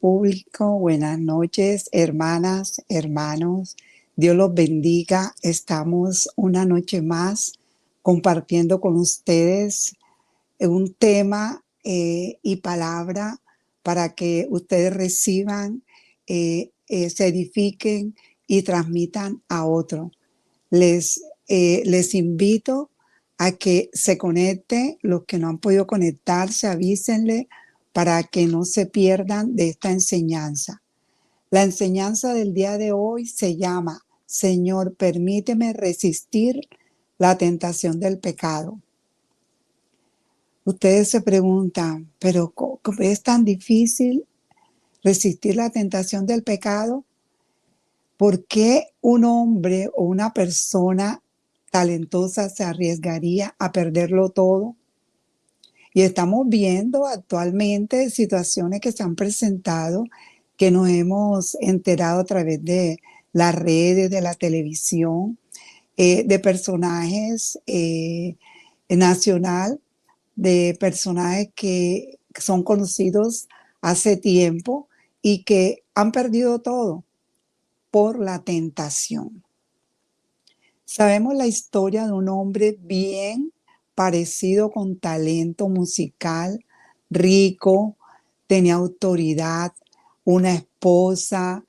público, buenas noches, hermanas, hermanos. Dios los bendiga. Estamos una noche más compartiendo con ustedes un tema y palabra para que ustedes reciban, se edifiquen y transmitan a otros. Les invito a que se conecten. Los que no han podido conectarse, avísenle para que no se pierdan de esta enseñanza. La enseñanza del día de hoy se llama: Señor, permíteme resistir la tentación del pecado. Ustedes se preguntan, ¿pero cómo es tan difícil resistir la tentación del pecado? ¿Por qué un hombre o una persona talentosa se arriesgaría a perderlo todo? Y estamos viendo actualmente situaciones que se han presentado, que nos hemos enterado a través de las redes, de la televisión, de personajes nacional, de personajes que son conocidos hace tiempo y que han perdido todo por la tentación. Sabemos la historia de un hombre bien parecido, con talento musical, rico, tenía autoridad, una esposa,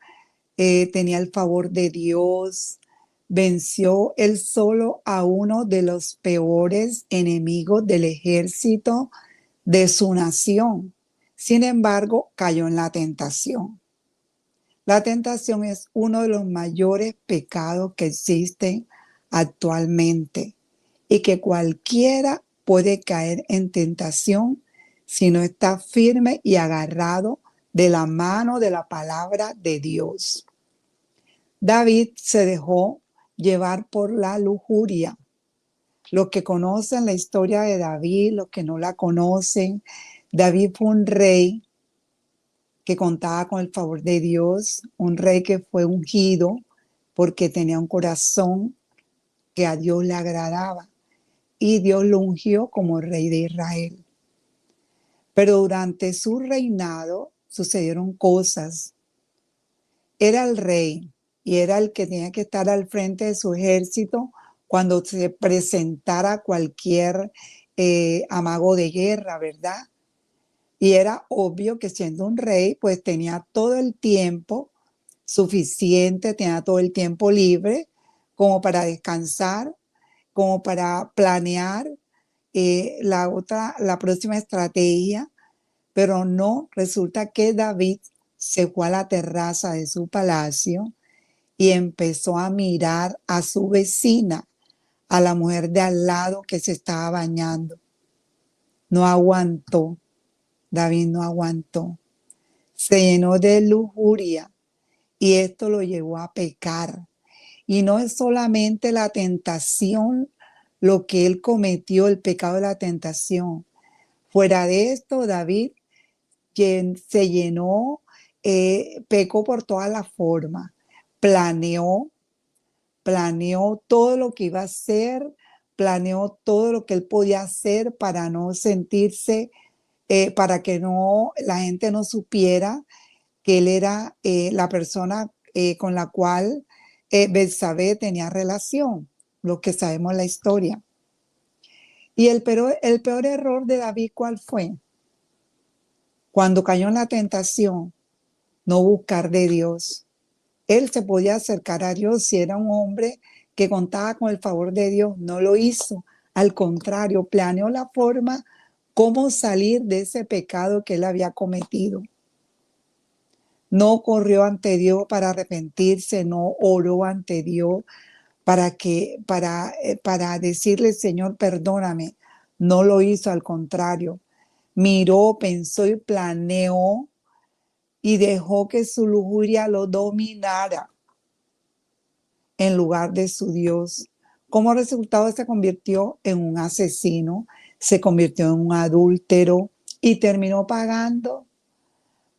tenía el favor de Dios, venció él solo a uno de los peores enemigos del ejército de su nación. Sin embargo, cayó en la tentación. La tentación es uno de los mayores pecados que existen actualmente y que cualquiera puede caer en tentación si no está firme y agarrado de la mano de la palabra de Dios. David se dejó llevar por la lujuria. Los que conocen la historia de David, los que no la conocen, David fue un rey que contaba con el favor de Dios, un rey que fue ungido porque tenía un corazón que a Dios le agradaba, y Dios lo ungió como rey de Israel. Pero durante su reinado sucedieron cosas. Era el rey y era el que tenía que estar al frente de su ejército cuando se presentara cualquier amago de guerra, ¿verdad? Y era obvio que, siendo un rey, pues tenía todo el tiempo suficiente, tenía todo el tiempo libre como para descansar, como para planear la próxima estrategia. Pero no, resulta que David se fue a la terraza de su palacio y empezó a mirar a su vecina, a la mujer de al lado que se estaba bañando. No aguantó. David no aguantó. Se llenó de lujuria y esto lo llevó a pecar. Y no es solamente la tentación lo que él cometió, el pecado de la tentación. Fuera de esto, David se llenó, pecó por todas las formas. Planeó todo lo que iba a hacer, planeó todo lo que él podía hacer para no sentirse, para que la gente no supiera que él era la persona con la cual Betsabé tenía relación, lo que sabemos la historia. Y el peor error de David, ¿cuál fue? Cuando cayó en la tentación, no buscar de Dios. Él se podía acercar a Dios si era un hombre que contaba con el favor de Dios. No lo hizo. Al contrario, planeó la forma cómo salir de ese pecado que él había cometido. No corrió ante Dios para arrepentirse, no oró ante Dios para decirle: Señor, perdóname. No lo hizo, al contrario. Miró, pensó y planeó y dejó que su lujuria lo dominara en lugar de su Dios. Como resultado, se convirtió en un asesino, se convirtió en un adúltero y terminó pagando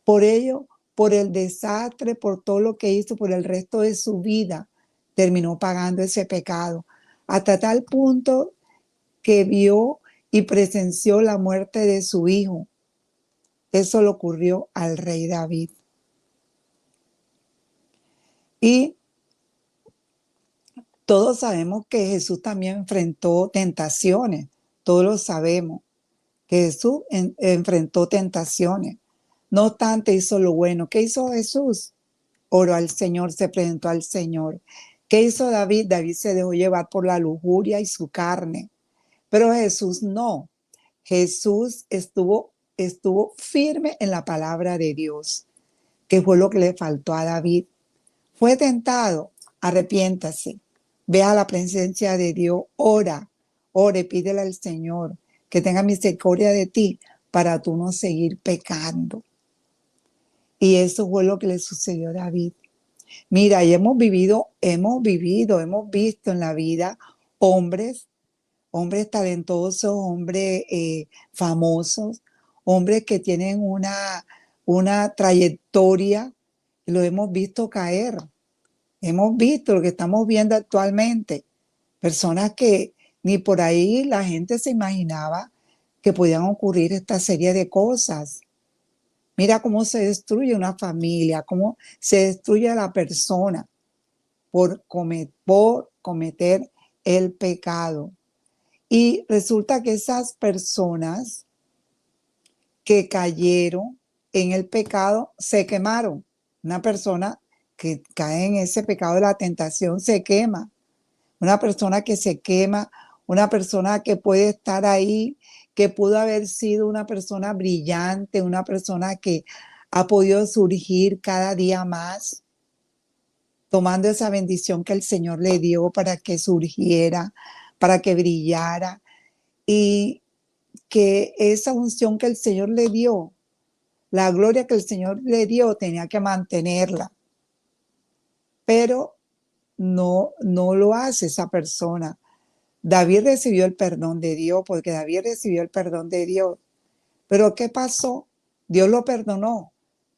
por ello, por el desastre, por todo lo que hizo, por el resto de su vida. Terminó pagando ese pecado, hasta tal punto que vio y presenció la muerte de su hijo. Eso le ocurrió al rey David. Y todos sabemos que Jesús también enfrentó tentaciones, todos lo sabemos, que Jesús enfrentó tentaciones. No obstante, hizo lo bueno. ¿Qué hizo Jesús? Oró al Señor, se presentó al Señor. ¿Qué hizo David? David se dejó llevar por la lujuria y su carne. Pero Jesús no. Jesús estuvo firme en la palabra de Dios, que fue lo que le faltó a David. Fue tentado, arrepiéntase, ve a la presencia de Dios, ore, pídele al Señor que tenga misericordia de ti para tú no seguir pecando. Y eso fue lo que le sucedió a David. Mira, y hemos visto en la vida hombres talentosos, hombres famosos, hombres que tienen una trayectoria, y lo hemos visto caer. Hemos visto lo que estamos viendo actualmente, personas que ni por ahí la gente se imaginaba que podían ocurrir esta serie de cosas. Mira cómo se destruye una familia, cómo se destruye a la persona por cometer el pecado. Y resulta que esas personas que cayeron en el pecado se quemaron. Una persona que cae en ese pecado de la tentación se quema. Una persona que se quema, una persona que puede estar ahí, que pudo haber sido una persona brillante, una persona que ha podido surgir cada día más, tomando esa bendición que el Señor le dio para que surgiera, para que brillara, y que esa unción que el Señor le dio, la gloria que el Señor le dio, tenía que mantenerla. Pero no lo hace esa persona. David recibió el perdón de Dios, porque David recibió el perdón de Dios. Pero ¿qué pasó? Dios lo perdonó,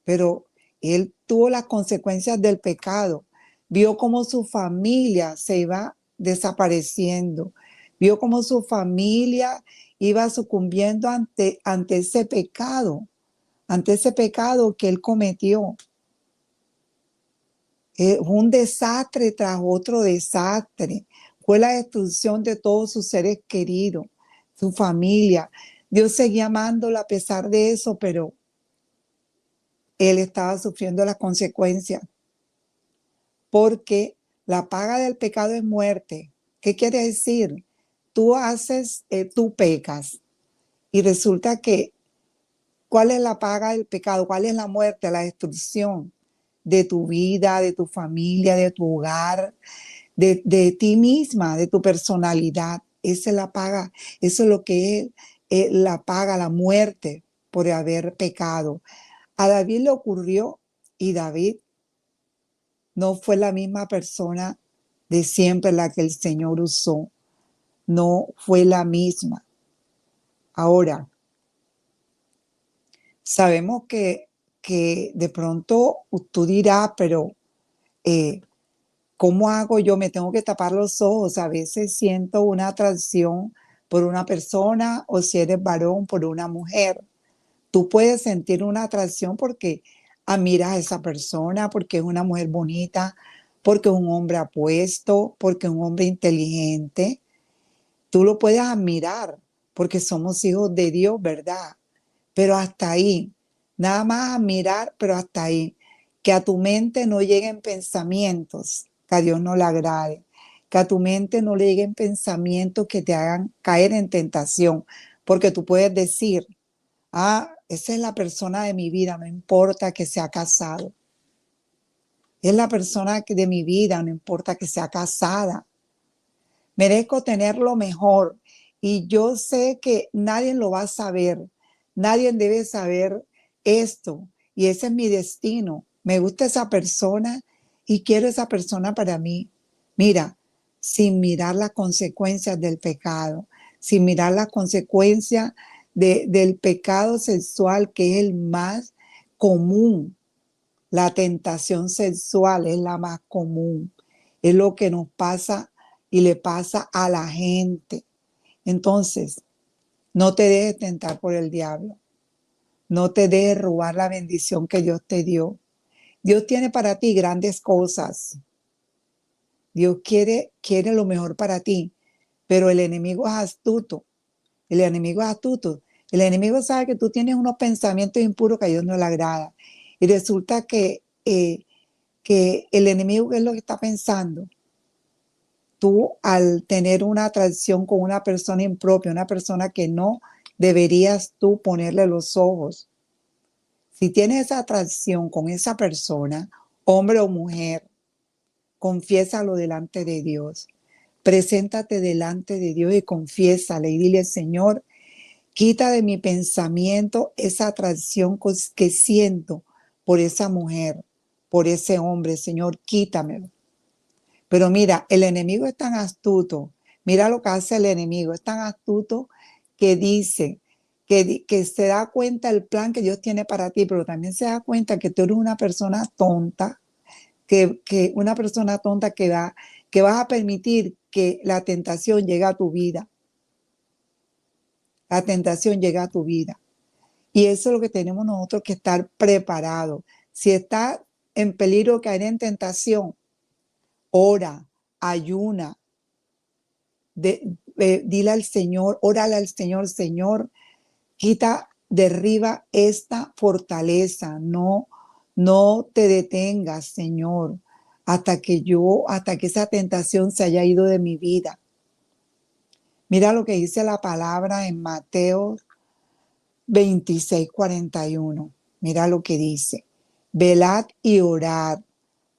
pero él tuvo las consecuencias del pecado. Vio cómo su familia se iba desapareciendo. Vio cómo su familia iba sucumbiendo ante ese pecado que él cometió. Un desastre tras otro desastre. Fue la destrucción de todos sus seres queridos, su familia. Dios seguía amándola a pesar de eso, pero él estaba sufriendo las consecuencias. Porque la paga del pecado es muerte. ¿Qué quiere decir? Tú pecas. Y resulta que, ¿cuál es la paga del pecado? ¿Cuál es la muerte? La destrucción de tu vida, de tu familia, de tu hogar, de ti misma, de tu personalidad. Esa es la paga, eso es lo que es la paga, la muerte por haber pecado. A David le ocurrió y David no fue la misma persona de siempre la que el Señor usó. No fue la misma. Ahora, sabemos que de pronto tú dirás, pero ¿cómo hago yo? Me tengo que tapar los ojos. A veces siento una atracción por una persona o si eres varón por una mujer. Tú puedes sentir una atracción porque admiras a esa persona, porque es una mujer bonita, porque es un hombre apuesto, porque es un hombre inteligente. Tú lo puedes admirar porque somos hijos de Dios, ¿verdad? Pero hasta ahí, nada más admirar, pero hasta ahí. Que a tu mente no lleguen pensamientos que a Dios no le agrade. Que a tu mente no le lleguen pensamientos que te hagan caer en tentación. Porque tú puedes decir, esa es la persona de mi vida, no importa que sea casado. Es la persona de mi vida, no importa que sea casada. Merezco tener lo mejor y yo sé que nadie lo va a saber. Nadie debe saber esto y ese es mi destino. Me gusta esa persona y quiero esa persona para mí. Mira, sin mirar las consecuencias del pecado, sin mirar las consecuencias del pecado sexual, que es el más común. La tentación sexual es la más común. Es lo que nos pasa y le pasa a la gente. Entonces, no te dejes tentar por el diablo. No te dejes robar la bendición que Dios te dio. Dios tiene para ti grandes cosas. Dios quiere lo mejor para ti, pero el enemigo es astuto. El enemigo es astuto. El enemigo sabe que tú tienes unos pensamientos impuros que a Dios no le agrada. Y resulta que el enemigo, ¿qué es lo que está pensando? Tú, al tener una atracción con una persona impropia, una persona que no deberías tú ponerle los ojos. Si tienes esa atracción con esa persona, hombre o mujer, confiésalo delante de Dios. Preséntate delante de Dios y confiésale y dile: Señor, quita de mi pensamiento esa atracción que siento por esa mujer, por ese hombre. Señor, quítamelo. Pero mira, el enemigo es tan astuto. Mira lo que hace el enemigo. Es tan astuto que dice que se da cuenta del plan que Dios tiene para ti, pero también se da cuenta que tú eres una persona tonta, que una persona tonta que vas a permitir que la tentación llegue a tu vida. La tentación llega a tu vida. Y eso es lo que tenemos nosotros que estar preparados. Si estás en peligro de caer en tentación, ora, ayuna, dile al Señor, órale al Señor: Señor, quita, derriba esta fortaleza, no te detengas, Señor, hasta que esa tentación se haya ido de mi vida. Mira lo que dice la palabra en Mateo 26:41. Mira lo que dice: velad y orad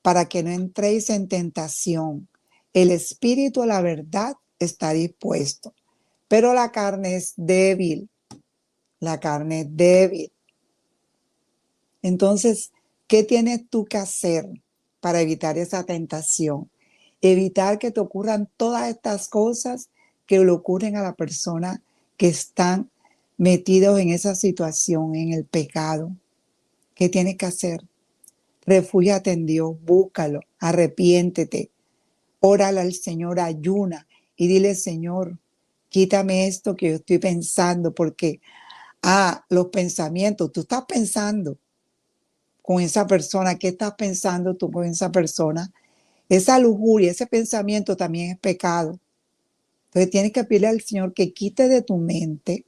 para que no entréis en tentación. El espíritu a la verdad está dispuesto, pero la carne es débil. La carne es débil. Entonces, ¿qué tienes tú que hacer para evitar esa tentación? Evitar que te ocurran todas estas cosas que le ocurren a la persona que están metidos en esa situación, en el pecado. ¿Qué tienes que hacer? Refúgiate en Dios, búscalo, arrepiéntete, órale al Señor, ayuna y dile: Señor, quítame esto que yo estoy pensando, porque los pensamientos, tú estás pensando con esa persona, ¿qué estás pensando tú con esa persona? Esa lujuria, ese pensamiento también es pecado. Entonces tienes que pedirle al Señor que quite de tu mente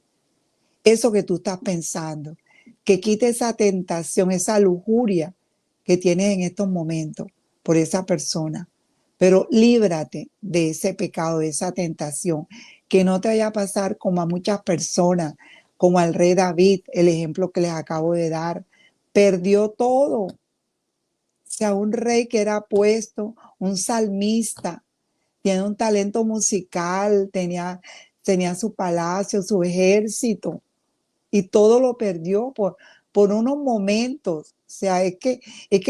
eso que tú estás pensando, que quite esa tentación, esa lujuria que tienes en estos momentos por esa persona. Pero líbrate de ese pecado, de esa tentación, que no te vaya a pasar como a muchas personas, como al rey David, el ejemplo que les acabo de dar. Perdió todo. O sea, un rey que era puesto, un salmista, tiene un talento musical, tenía su palacio, su ejército, y todo lo perdió por unos momentos. O sea, es que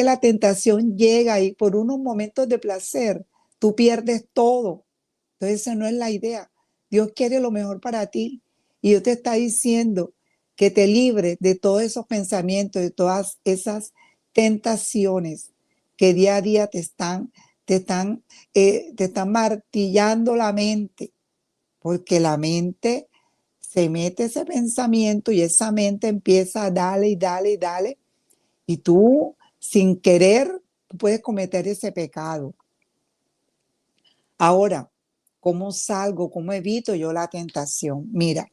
la tentación llega y por unos momentos de placer tú pierdes todo. Entonces, esa no es la idea. Dios quiere lo mejor para ti y Dios te está diciendo que te libres de todos esos pensamientos, de todas esas tentaciones que día a día te están martillando la mente, porque la mente se mete ese pensamiento y esa mente empieza a darle y darle y darle, y tú, sin querer, tú puedes cometer ese pecado. Ahora, ¿cómo salgo? ¿Cómo evito yo la tentación? Mira,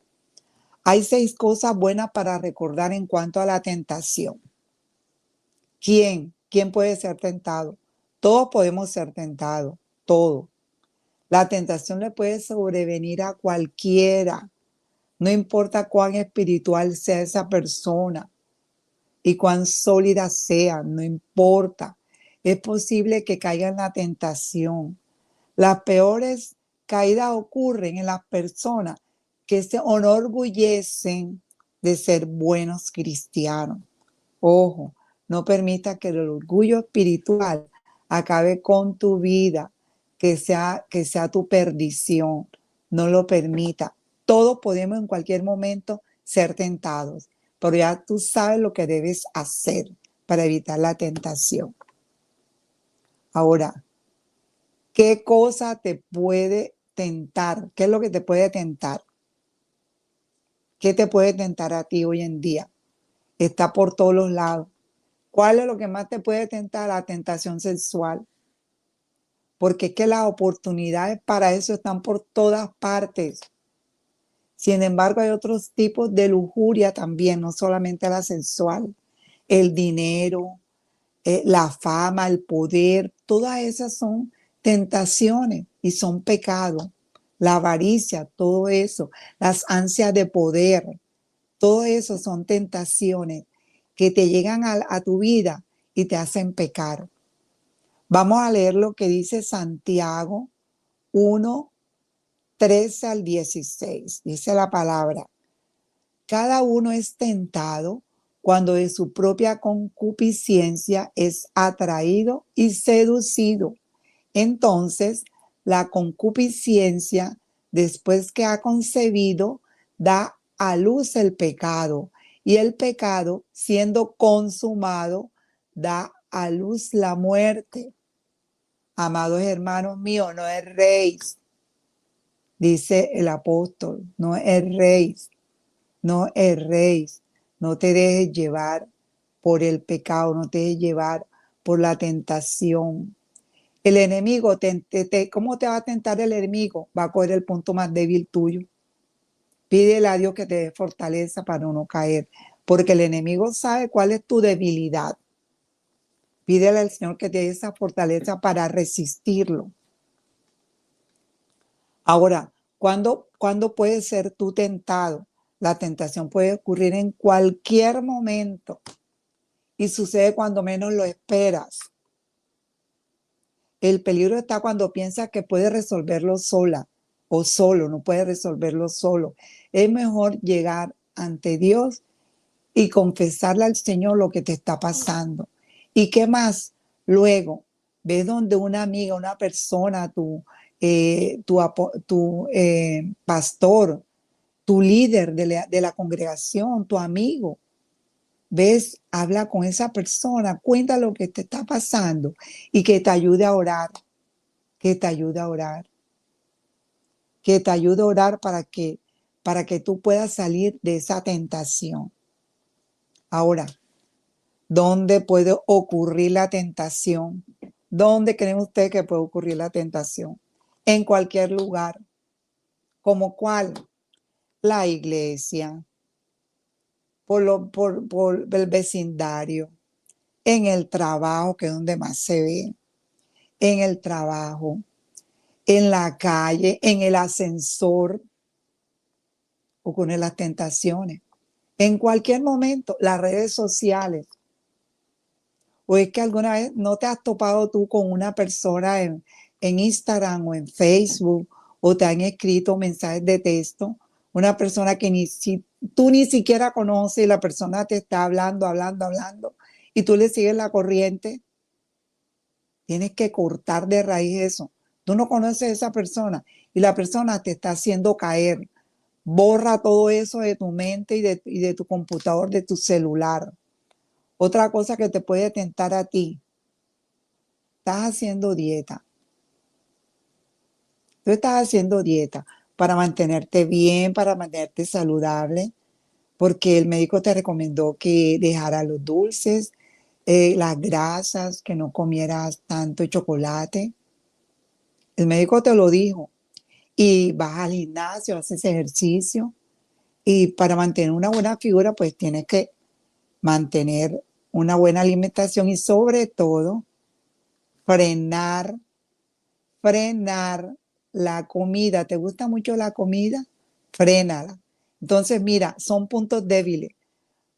hay 6 cosas buenas para recordar en cuanto a la tentación. ¿Quién puede ser tentado? Todos podemos ser tentados, todos. La tentación le puede sobrevenir a cualquiera, no importa cuán espiritual sea esa persona y cuán sólida sea, no importa. Es posible que caiga en la tentación. Las peores caídas ocurren en las personas que se enorgullecen de ser buenos cristianos. Ojo, no permita que el orgullo espiritual acabe con tu vida, que sea tu perdición. No lo permita. Todos podemos en cualquier momento ser tentados, pero ya tú sabes lo que debes hacer para evitar la tentación. Ahora, ¿qué cosa te puede tentar? ¿Qué es lo que te puede tentar? ¿Qué te puede tentar a ti hoy en día? Está por todos los lados. ¿Cuál es lo que más te puede tentar? La tentación sexual. Porque es que las oportunidades para eso están por todas partes. Sin embargo, hay otros tipos de lujuria también, no solamente la sexual. El dinero, la fama, el poder, todas esas son tentaciones y son pecados. La avaricia, todo eso, las ansias de poder, todo eso son tentaciones que te llegan a tu vida y te hacen pecar. Vamos a leer lo que dice Santiago 1, 13 al 16. Dice la palabra: cada uno es tentado cuando de su propia concupiscencia es atraído y seducido. Entonces, la concupiscencia, después que ha concebido, da a luz el pecado, y el pecado, siendo consumado, da a luz la muerte. Amados hermanos míos, no erréis, dice el apóstol, no erréis, no erréis, no te dejes llevar por el pecado, no te dejes llevar por la tentación. El enemigo, ¿cómo te va a tentar el enemigo? Va a coger el punto más débil tuyo. Pídele a Dios que te dé fortaleza para no caer, porque el enemigo sabe cuál es tu debilidad. Pídele al Señor que te dé esa fortaleza para resistirlo. Ahora, ¿cuándo puedes ser tú tentado? La tentación puede ocurrir en cualquier momento y sucede cuando menos lo esperas. El peligro está cuando piensas que puedes resolverlo sola o solo, no puedes resolverlo solo. Es mejor llegar ante Dios y confesarle al Señor lo que te está pasando. ¿Y qué más? Luego, ves donde una amiga, una persona, tu pastor, tu líder de la congregación, tu amigo. Ves, habla con esa persona, cuenta lo que te está pasando y que te ayude a orar, que te ayude a orar, que te ayude a orar para que tú puedas salir de esa tentación. Ahora, ¿dónde puede ocurrir la tentación? ¿Dónde creen ustedes que puede ocurrir la tentación? En cualquier lugar. ¿Como cuál? La iglesia, por el vecindario, en el trabajo, que es donde más se ve, en el trabajo, en la calle, en el ascensor, ocurren las tentaciones. En cualquier momento, las redes sociales. ¿O es que alguna vez no te has topado tú con una persona en Instagram o en Facebook, o te han escrito mensajes de texto? Una persona que tú ni siquiera conoces y la persona te está hablando, y tú le sigues la corriente. Tienes que cortar de raíz eso. Tú no conoces a esa persona y la persona te está haciendo caer. Borra todo eso de tu mente y de tu computador, de tu celular. Otra cosa que te puede tentar a ti: estás haciendo dieta. Tú estás haciendo dieta para mantenerte bien, para mantenerte saludable, porque el médico te recomendó que dejaras los dulces, las grasas, que no comieras tanto chocolate. El médico te lo dijo. Y vas al gimnasio, haces ejercicio. Y para mantener una buena figura, pues tienes que mantener una buena alimentación y sobre todo frenar la comida. ¿Te gusta mucho la comida? Frénala. Entonces, mira, son puntos débiles.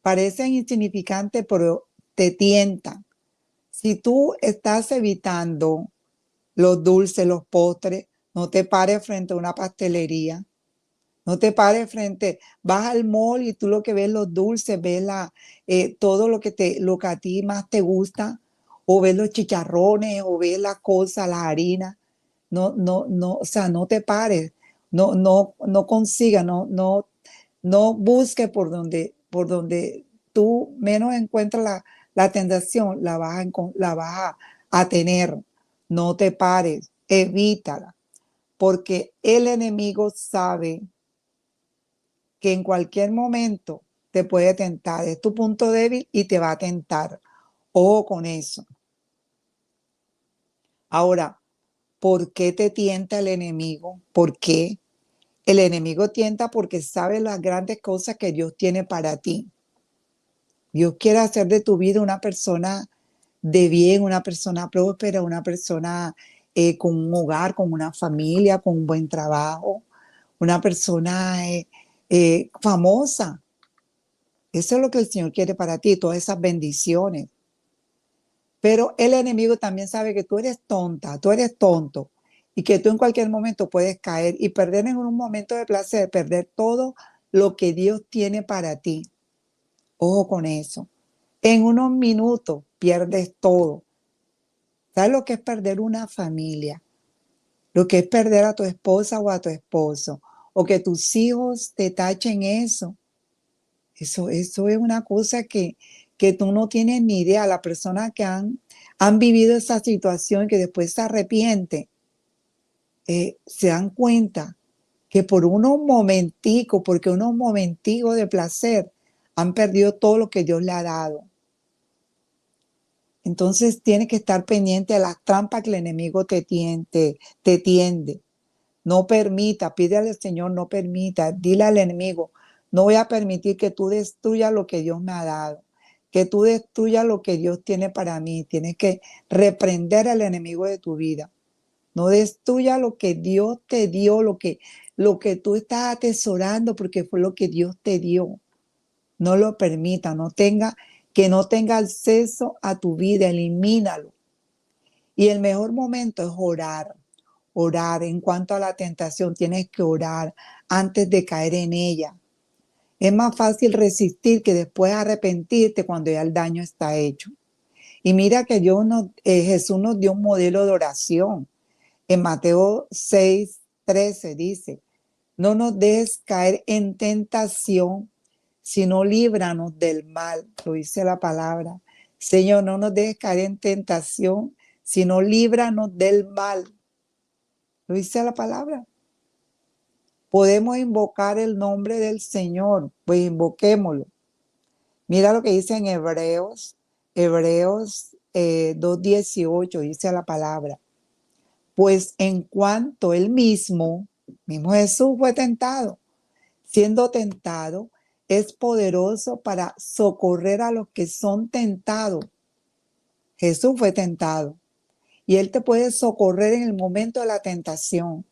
Parecen insignificantes, pero te tientan. Si tú estás evitando los dulces, los postres, no te pares frente a una pastelería. No te pares frente, vas al mall y tú lo que ves los dulces, ves todo lo que a ti más te gusta, o ves los chicharrones, o ves las cosas, las harinas. No, o sea, no te pares, no consigas, no busques por donde tú menos encuentras la tentación, la vas a tener. No te pares, evítala, porque el enemigo sabe que en cualquier momento te puede tentar. Es tu punto débil y te va a tentar. Ojo con eso. Ahora, ¿por qué te tienta el enemigo? ¿Por qué? El enemigo tienta porque sabe las grandes cosas que Dios tiene para ti. Dios quiere hacer de tu vida una persona de bien, una persona próspera, una persona con un hogar, con una familia, con un buen trabajo, una persona famosa. Eso es lo que el Señor quiere para ti, todas esas bendiciones. Pero el enemigo también sabe que tú eres tonta, tú eres tonto y que tú en cualquier momento puedes caer y perder en un momento de placer, perder todo lo que Dios tiene para ti. Ojo con eso. En unos minutos pierdes todo. ¿Sabes lo que es perder una familia? Lo que es perder a tu esposa o a tu esposo. O que tus hijos te tachen eso. Eso es una cosa que tú no tienes ni idea. Las personas que han vivido esa situación, que después se arrepienten, se dan cuenta que por unos momenticos, porque unos momenticos de placer, han perdido todo lo que Dios le ha dado. Entonces tienes que estar pendiente de las trampas que el enemigo te tiende. No permita, pídele al Señor, no permita, dile al enemigo, no voy a permitir que tú destruyas lo que Dios me ha dado, que tú destruyas lo que Dios tiene para mí. Tienes que reprender al enemigo de tu vida. No destruya lo que Dios te dio, lo que tú estás atesorando, porque fue lo que Dios te dio. No lo permita, que no tenga acceso a tu vida, elimínalo. Y el mejor momento es orar. Orar en cuanto a la tentación, tienes que orar antes de caer en ella. Es más fácil resistir que después arrepentirte cuando ya el daño está hecho. Y mira que Jesús nos dio un modelo de oración. En Mateo 6:13 dice, no nos dejes caer en tentación, sino líbranos del mal. Lo dice la palabra. Señor, no nos dejes caer en tentación, sino líbranos del mal. Lo dice la palabra. Podemos invocar el nombre del Señor, pues invoquémoslo. Mira lo que dice en Hebreos 2:18, dice la palabra. Pues en cuanto él mismo Jesús fue tentado, siendo tentado, es poderoso para socorrer a los que son tentados. Jesús fue tentado y él te puede socorrer en el momento de la tentación.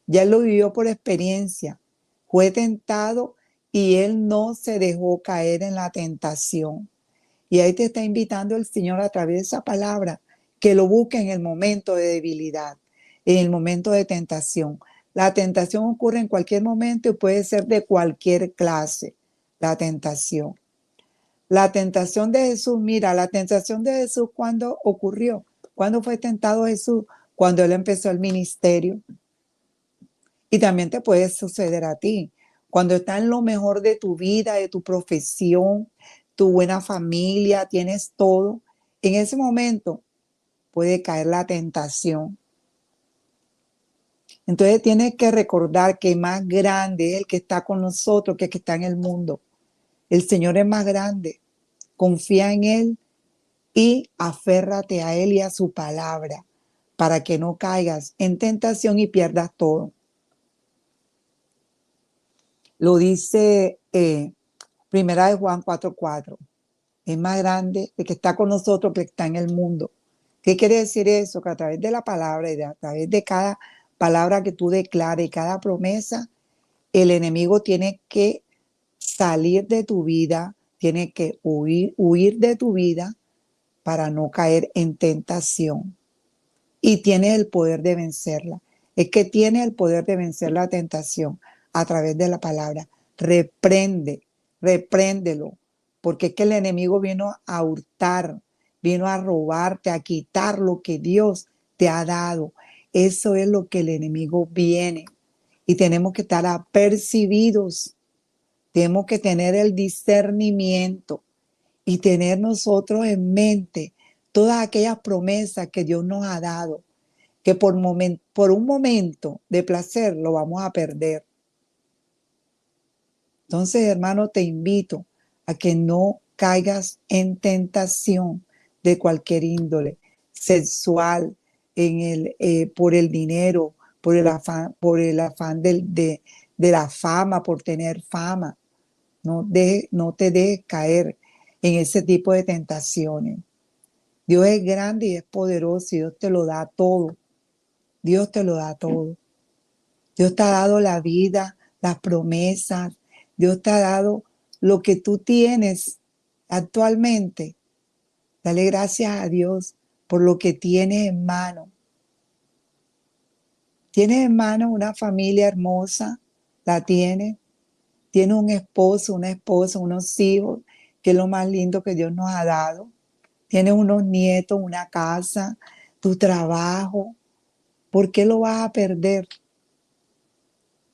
Ya él lo vivió por experiencia. Fue tentado y él no se dejó caer en la tentación. Y ahí te está invitando el Señor a través de esa palabra, que lo busque en el momento de debilidad, en el momento de tentación. La tentación ocurre en cualquier momento y puede ser de cualquier clase, la tentación. La tentación de Jesús, mira, la tentación de Jesús, ¿cuándo ocurrió? ¿Cuándo fue tentado Jesús? Cuando él empezó el ministerio. Y también te puede suceder a ti. Cuando estás en lo mejor de tu vida, de tu profesión, tu buena familia, tienes todo, en ese momento puede caer la tentación. Entonces tienes que recordar que más grande es el que está con nosotros que el que está en el mundo. El Señor es más grande. Confía en Él y aférrate a Él y a su palabra para que no caigas en tentación y pierdas todo. Lo dice Primera de Juan 4:4. Es más grande el que está con nosotros que está en el mundo. ¿Qué quiere decir eso? Que a través de la palabra y a través de cada palabra que tú declares y cada promesa, el enemigo tiene que salir de tu vida, tiene que huir de tu vida para no caer en tentación. Y tiene el poder de vencerla. Es que tiene el poder de vencer la tentación a través de la palabra. Repréndelo, porque es que el enemigo vino a hurtar, vino a robarte, a quitar lo que Dios te ha dado. Eso es lo que el enemigo viene. Y tenemos que estar apercibidos, tenemos que tener el discernimiento y tener nosotros en mente todas aquellas promesas que Dios nos ha dado, que por un momento de placer lo vamos a perder. Entonces, hermano, te invito a que no caigas en tentación. de cualquier índole, sexual, por el dinero, por el afán de la fama, por tener fama. No te dejes caer en ese tipo de tentaciones. Dios es grande y es poderoso y Dios te lo da todo. Dios te lo da todo. Dios te ha dado la vida, las promesas. Dios te ha dado lo que tú tienes actualmente. Dale gracias a Dios por lo que tienes en mano. Tienes en mano una familia hermosa, la tienes. Tienes un esposo, una esposa, unos hijos, que es lo más lindo que Dios nos ha dado. Tienes unos nietos, una casa, tu trabajo. ¿Por qué lo vas a perder?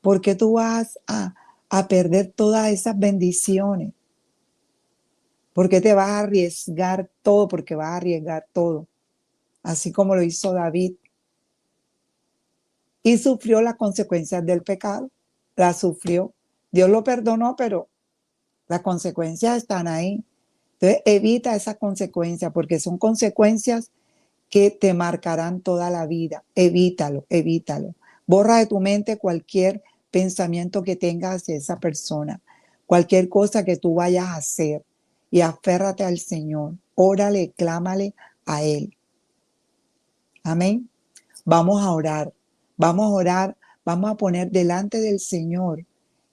¿Por qué tú vas a perder todas esas bendiciones? ¿Por qué te vas a arriesgar todo? Porque vas a arriesgar todo, así como lo hizo David. Y sufrió las consecuencias del pecado. Las sufrió. Dios lo perdonó, pero las consecuencias están ahí. Entonces, evita esas consecuencias, porque son consecuencias que te marcarán toda la vida. Evítalo, evítalo. Borra de tu mente cualquier pensamiento que tengas hacia esa persona, cualquier cosa que tú vayas a hacer, y aférrate al Señor. Órale, clámale a Él. Amén. Vamos a orar, vamos a orar, vamos a poner delante del Señor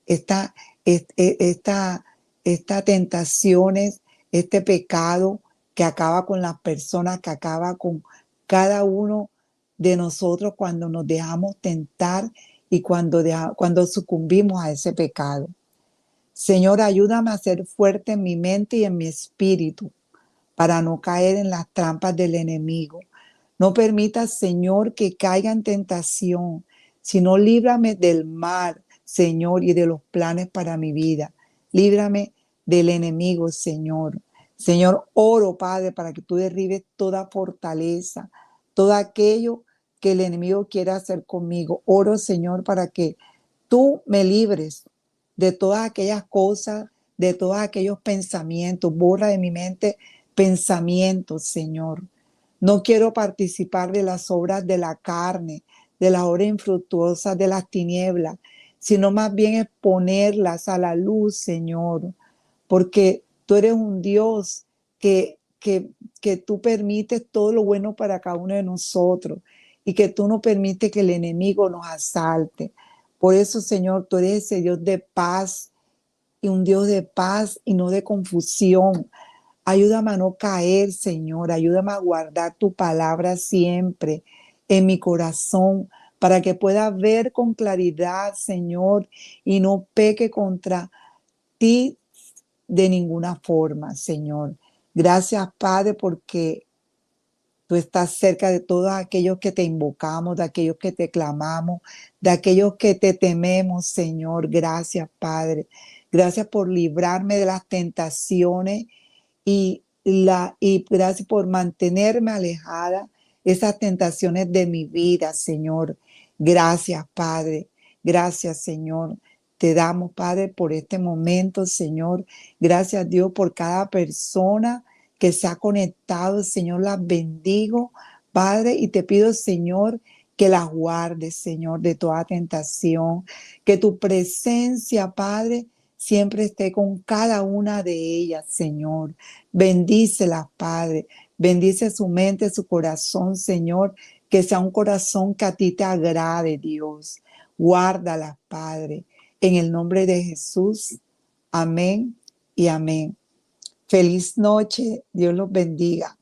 esta, esta, esta tentaciones, este pecado que acaba con las personas, que acaba con cada uno de nosotros cuando nos dejamos tentar y cuando sucumbimos a ese pecado. Señor, ayúdame a ser fuerte en mi mente y en mi espíritu para no caer en las trampas del enemigo. No permitas, Señor, que caiga en tentación, sino líbrame del mal, Señor, y de los planes para mi vida. Líbrame del enemigo, Señor. Señor, oro, Padre, para que tú derribes toda fortaleza, todo aquello que el enemigo quiera hacer conmigo. Oro, Señor, para que tú me libres de todas aquellas cosas, de todos aquellos pensamientos. Borra de mi mente pensamientos, Señor. No quiero participar de las obras de la carne, de las obras infructuosas de las tinieblas, sino más bien exponerlas a la luz, Señor, porque tú eres un Dios que tú permites todo lo bueno para cada uno de nosotros y que tú no permites que el enemigo nos asalte. Por eso, Señor, tú eres ese Dios de paz y un Dios de paz y no de confusión. Ayúdame a no caer, Señor. Ayúdame a guardar tu palabra siempre en mi corazón para que pueda ver con claridad, Señor, y no peque contra ti de ninguna forma, Señor. Gracias, Padre, porque tú estás cerca de todos aquellos que te invocamos, de aquellos que te clamamos, de aquellos que te tememos, Señor. Gracias, Padre. Gracias por librarme de las tentaciones y gracias por mantenerme alejada esas tentaciones de mi vida, Señor. Gracias, Padre. Gracias, Señor. Te damos, Padre, por este momento, Señor. Gracias, Dios, por cada persona que se ha conectado, Señor. Las bendigo, Padre, y te pido, Señor, que las guardes, Señor, de toda tentación. Que tu presencia, Padre, siempre esté con cada una de ellas, Señor. Bendícelas, Padre. Bendice su mente, su corazón, Señor. Que sea un corazón que a ti te agrade, Dios. Guárdalas, Padre. En el nombre de Jesús. Amén y amén. Feliz noche. Dios los bendiga.